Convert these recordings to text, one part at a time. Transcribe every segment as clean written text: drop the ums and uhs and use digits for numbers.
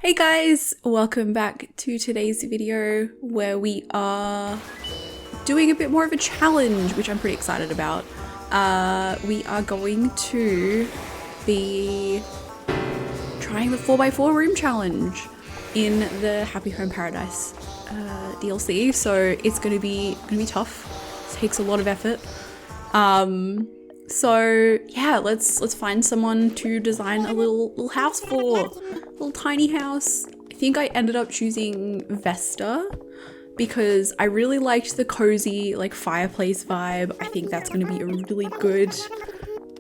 Hey guys, welcome back to today's video where we are doing a bit more of a challenge, which I'm pretty excited about. We are going to be trying the 4x4 room challenge in the Happy Home Paradise DLC, so it's gonna be tough. It takes a lot of effort. So yeah, let's find someone to design a little house for. Little tiny house. I think I ended up choosing Vesta because I really liked the cozy like fireplace vibe. I think that's going to be a really good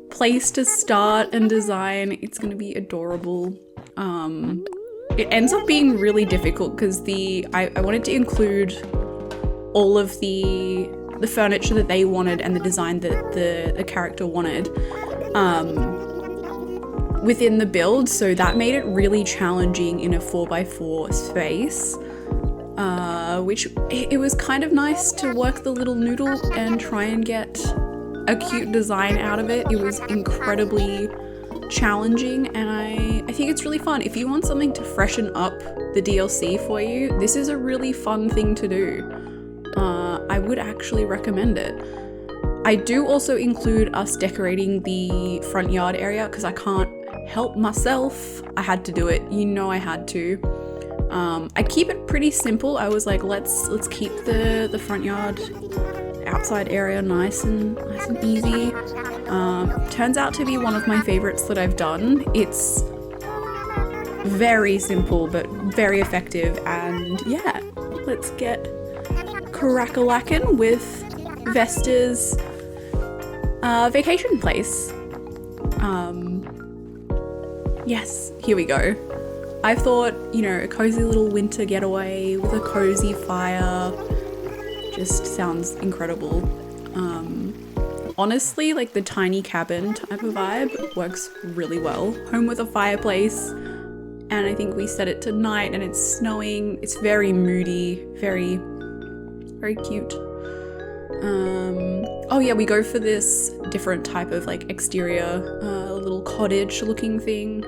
place to start and design. It's going to be adorable. It ends up being really difficult because I wanted to include all of the furniture that they wanted and the design that the character wanted within the build, so that made it really challenging in a 4x4 space, which it was kind of nice to work the little noodle and try and get a cute design out of it. It was incredibly challenging, and I think it's really fun. If you want something to freshen up the DLC for you, this is a really fun thing to do. I would actually recommend it. I do also include us decorating the front yard area because I can't help myself. I had to do it. You know I had to. I keep it pretty simple. I was like, let's keep the front yard outside area nice and easy. Turns out to be one of my favorites that I've done. It's very simple but very effective, and yeah, let's get crack-a-lackin' with Vesta's vacation place. Yes, here we go. I thought, you know, a cozy little winter getaway with a cozy fire just sounds incredible. Honestly, like the tiny cabin type of vibe works really well. Home with a fireplace, and I think we set it to night and it's snowing. It's very moody, very, very cute. Oh yeah, we go for this different type of like exterior, little cottage looking thing.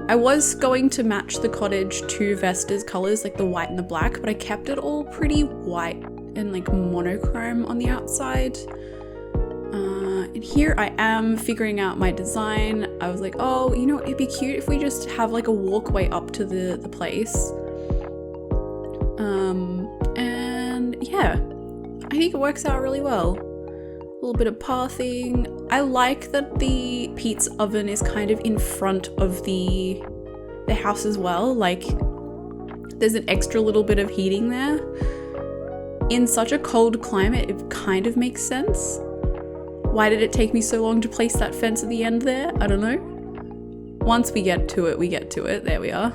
I was going to match the cottage to Vesta's colors, like the white and the black, but I kept it all pretty white and like monochrome on the outside. And here I am figuring out my design. I was like, oh, you know, it'd be cute if we just have like a walkway up to the place. And yeah, I think it works out really well. A little bit of pathing. I like that the pizza oven is kind of in front of the house as well. Like there's an extra little bit of heating there. In such a cold climate, it kind of makes sense. Why did it take me so long to place that fence at the end there? I don't know. Once we get to it, we get to it. There we are.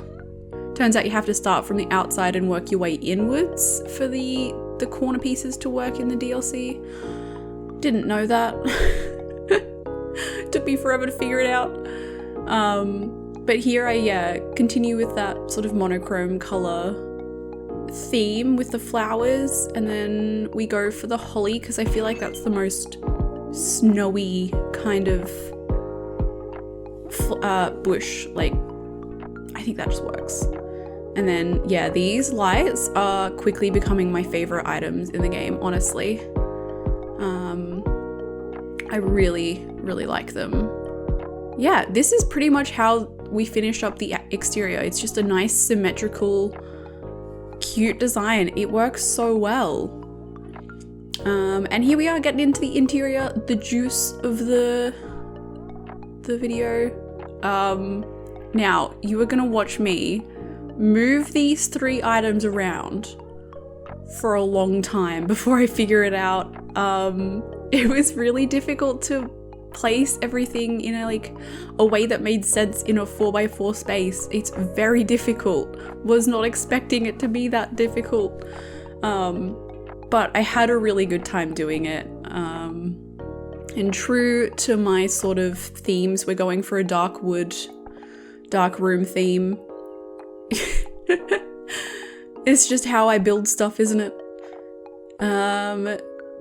Turns out you have to start from the outside and work your way inwards for the corner pieces to work in the DLC. Didn't know that. Took me forever to figure it out. But here I continue with that sort of monochrome color theme with the flowers, and then we go for the holly because I feel like that's the most snowy kind of bush. Like, I think that just works. And then yeah, these lights are quickly becoming my favorite items in the game, honestly. I really, really like them. Yeah, this is pretty much how we finish up the exterior. It's just a nice, symmetrical, cute design. It works so well. And here we are getting into the interior, the juice of the video. Now, you are gonna watch me move these 3 items around for a long time before I figure it out. It was really difficult to place everything in a way that made sense in a 4x4 space. It's very difficult. Was not expecting it to be that difficult. But I had a really good time doing it. And true to my sort of themes, we're going for a dark wood, dark room theme. It's just how I build stuff, isn't it?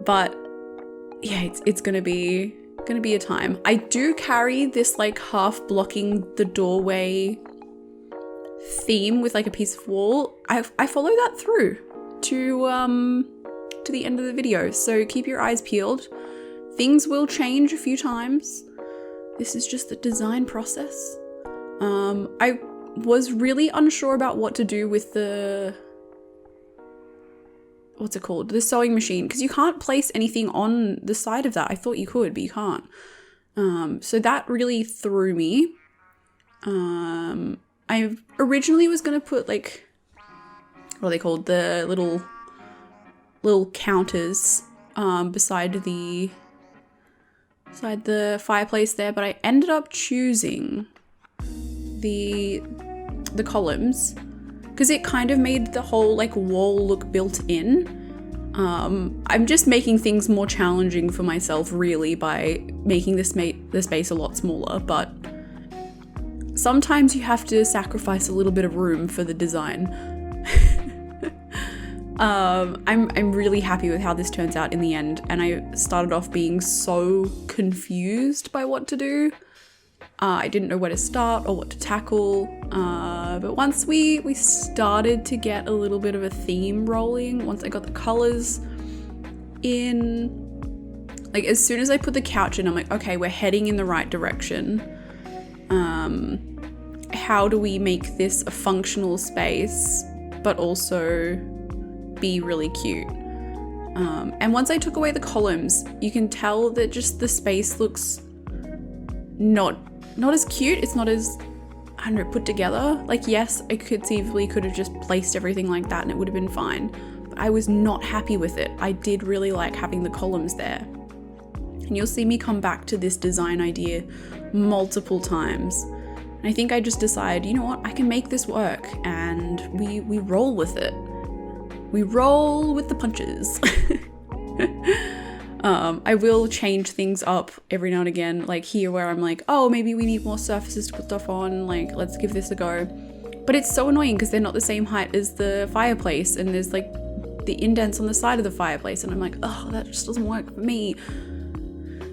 But yeah, it's gonna be a time. I do carry this like half blocking the doorway theme with like a piece of wall, I follow that through to the end of the video. So keep your eyes peeled. Things will change a few times. This is just the design process. I was really unsure about what to do with the, what's it called? The sewing machine, because you can't place anything on the side of that. I thought you could, but you can't. So that really threw me. I originally was going to put like, what are they called? The little counters beside the fireplace there, but I ended up choosing the columns because it kind of made the whole like wall look built in. I'm just making things more challenging for myself really by making the space a lot smaller, but sometimes you have to sacrifice a little bit of room for the design. I'm really happy with how this turns out in the end, and I started off being so confused by what to do. I didn't know where to start or what to tackle, but once we started to get a little bit of a theme rolling, once I got the colors in, like as soon as I put the couch in, I'm like, okay, we're heading in the right direction. How do we make this a functional space, but also be really cute? And once I took away the columns, you can tell that just the space looks not as cute. It's not as, I don't know, put together. Like, yes, I conceivably could have just placed everything like that and it would have been fine, but I was not happy with it. I did really like having the columns there. And you'll see me come back to this design idea multiple times. And I think I just decided, you know what, I can make this work, and we roll with it. We roll with the punches. I will change things up every now and again, like here where I'm like, oh, maybe we need more surfaces to put stuff on, like let's give this a go. But it's so annoying because they're not the same height as the fireplace, and there's like the indents on the side of the fireplace, and I'm like, oh, that just doesn't work for me.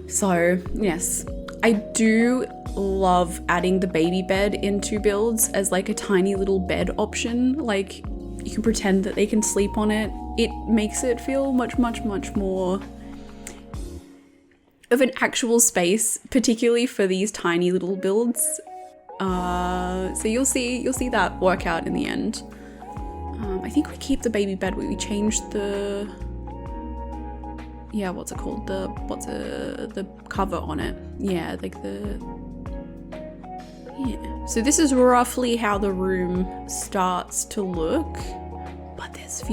So yes, I do love adding the baby bed into builds as like a tiny little bed option. Like you can pretend that they can sleep on it. It makes it feel much more of an actual space, particularly for these tiny little builds. So you'll see that work out in the end. I think we keep the baby bed, we changed the, yeah, what's it called? The cover on it. Yeah, like yeah. So this is roughly how the room starts to look, but there's a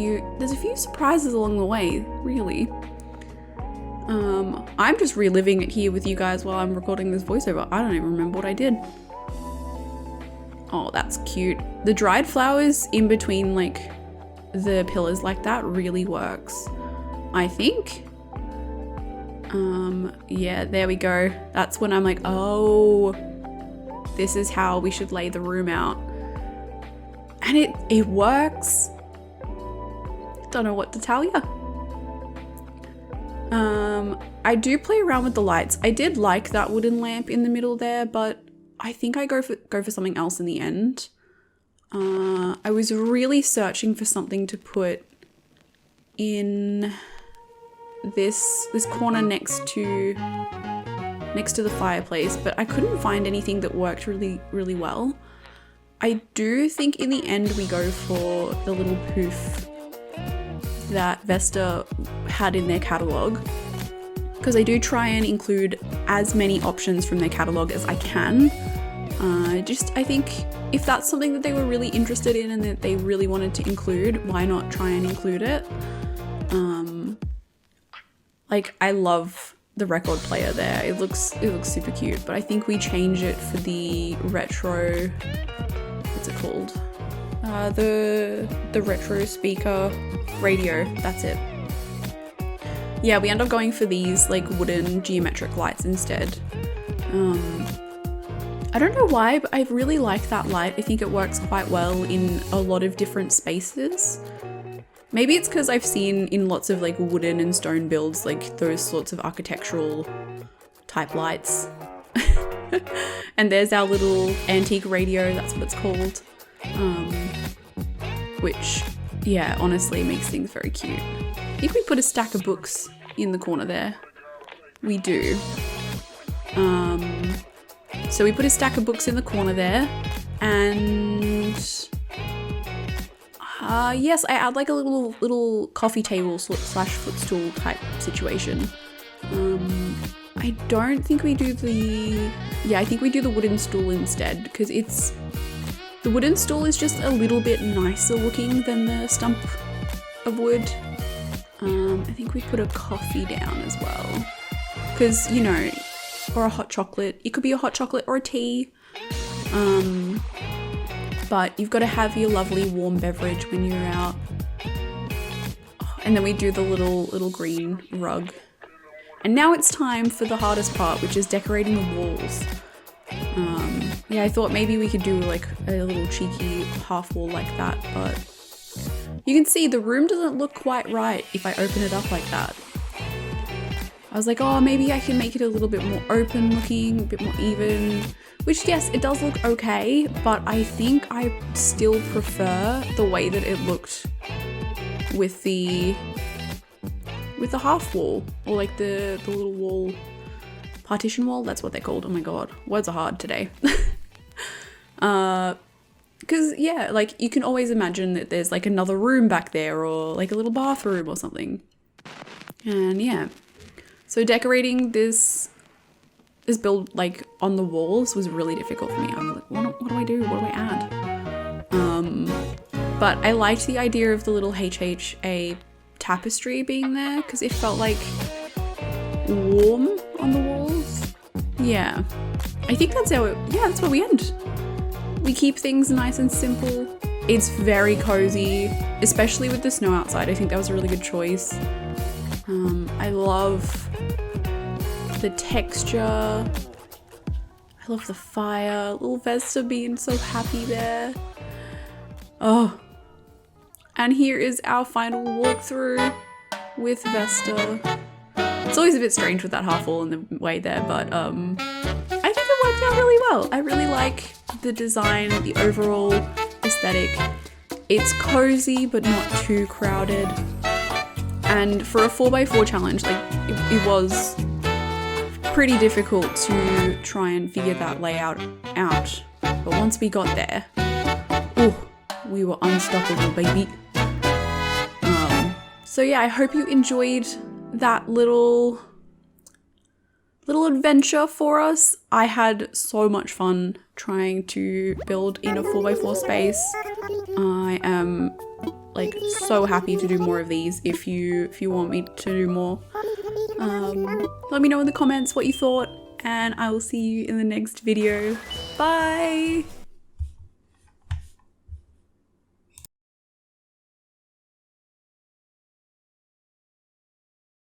few surprises along the way, really. I'm just reliving it here with you guys while I'm recording this voiceover. I don't even remember what I did. Oh, that's cute. The dried flowers in between like the pillars like that really works, I think. Yeah, there we go. That's when I'm like, oh, this is how we should lay the room out. And it works. Don't know what to tell you. I do play around with the lights. I did like that wooden lamp in the middle there, but I think I go for something else in the end. I was really searching for something to put in this corner next to the fireplace, but I couldn't find anything that worked really well. I do think in the end we go for the little poof that Vesta had in their catalogue, because I do try and include as many options from their catalogue as I can. I think if that's something that they were really interested in and that they really wanted to include, why not try and include it? Like, I love the record player there. It looks super cute, but I think we change it for the retro, what's it called? The retro speaker radio, that's it. Yeah, we end up going for these like wooden geometric lights instead. I don't know why, but I really like that light. I think it works quite well in a lot of different spaces. Maybe it's because I've seen in lots of like wooden and stone builds, like those sorts of architectural type lights. And there's our little antique radio, that's what it's called. which, yeah, honestly makes things very cute. I think we put a stack of books in the corner there. We do. So we put a stack of books in the corner there, and yes, I add like a little coffee table slash footstool type situation. I don't think we do I think we do the wooden stool instead, because the wooden stool is just a little bit nicer looking than the stump of wood. I think we put a coffee down as well, because, you know, or a hot chocolate. It could be a hot chocolate or a tea. But you've got to have your lovely warm beverage when you're out. And then we do the little green rug. And now it's time for the hardest part, which is decorating the walls. Yeah, I thought maybe we could do like a little cheeky half wall like that, but you can see the room doesn't look quite right if I open it up like that. I was like, oh, maybe I can make it a little bit more open looking, a bit more even, which, yes, it does look okay, but I think I still prefer the way that it looked with the half wall, or like the little wall, partition wall, that's what they're called. Oh my god, words are hard today. Because, yeah, like, you can always imagine that there's like another room back there, or like a little bathroom or something. And yeah, so decorating this build like on the walls was really difficult for me. I was like, what do I do? What do I add? But I liked the idea of the little HHA tapestry being there, because it felt like warm on the walls. Yeah, I think that's how that's where we end. We keep things nice and simple. It's very cozy, especially with the snow outside. I think that was a really good choice. I love the texture. I love the fire. Little Vesta being so happy there. Oh. And here is our final walkthrough with Vesta. It's always a bit strange with that half wall in the way there, but I think it worked out really well. I really like the design, the overall aesthetic. It's cozy but not too crowded. And for a 4x4 challenge, like it was pretty difficult to try and figure that layout out. But once we got there, we were unstoppable, baby. So yeah, I hope you enjoyed that little adventure for us. I had so much fun trying to build in a 4x4 space. I am like so happy to do more of these if you want me to do more. Let me know in the comments what you thought, and I will see you in the next video. Bye!